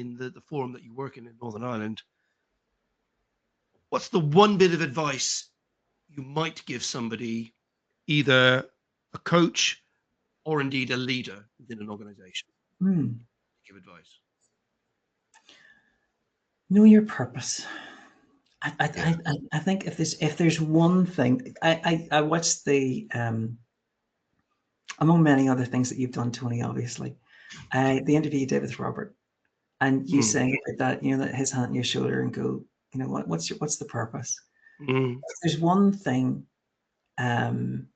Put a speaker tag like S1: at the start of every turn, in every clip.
S1: in the forum that you work in Northern Ireland, what's the one bit of advice you might give somebody, either a coach or indeed a leader within an organization? Give advice.
S2: Know your purpose. I think if there's one thing, I watched the among many other things that you've done, Tony, obviously, the interview you did with Robert, and you saying about that, you know, that his hand on your shoulder and go, you know, what's the purpose? If there's one thing I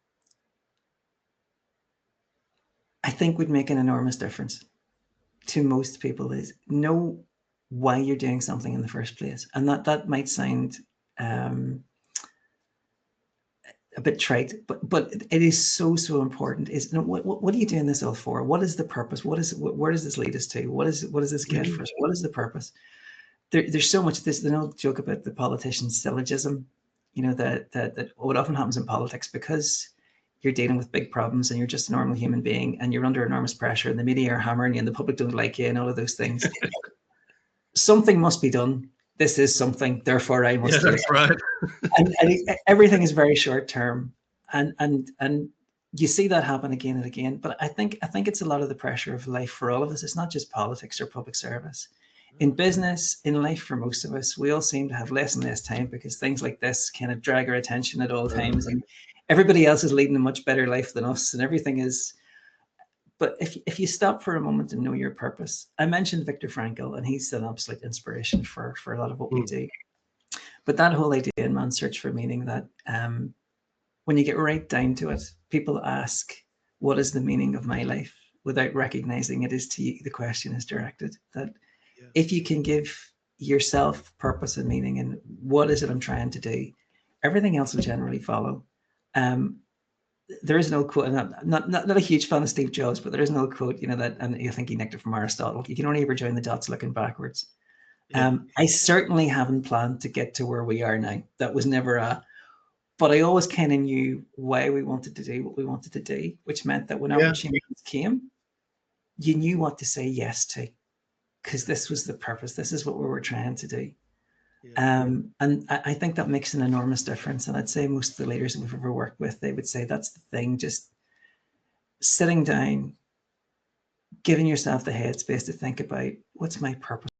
S2: think would make an enormous difference to most people is know why you're doing something in the first place. And that might sound a bit trite, but it is so important. Is, you know, what are you doing this all for? What is the purpose? Where does this lead us to? What does this get for us? What is the purpose? There's so much. There's an old joke about the politician's syllogism, you know, that what often happens in politics, because you're dealing with big problems and you're just a normal human being and you're under enormous pressure and the media are hammering you and the public don't like you and all of those things. Something must be done. This is something, therefore I must do it.
S1: Right.
S2: and everything is very short term, and you see that happen again and again. But I think it's a lot of the pressure of life for all of us. It's not just politics or public service. In business, in life, for most of us, we all seem to have less and less time because things like this kind of drag our attention at all times, and everybody else is leading a much better life than us, and everything is. But if you stop for a moment and know your purpose, I mentioned Viktor Frankl, and he's an absolute inspiration for a lot of what we do. But that whole idea in Man's Search for Meaning, that when you get right down to it, people ask, what is the meaning of my life? Without recognizing it is to you, the question is directed. That if you can give yourself purpose and meaning and what is it I'm trying to do, everything else will generally follow. There is an old quote, and I'm not a huge fan of Steve Jobs, but there is an old quote, you know, that, and I think he nicked it from Aristotle, you can only ever join the dots looking backwards. I certainly haven't planned to get to where we are now. That was never but I always kind of knew why we wanted to do what we wanted to do, which meant that when opportunities came, you knew what to say yes to, because this was the purpose. This is what we were trying to do. And I think that makes an enormous difference. And I'd say most of the leaders that we've ever worked with, they would say that's the thing, just sitting down, giving yourself the headspace to think about, what's my purpose?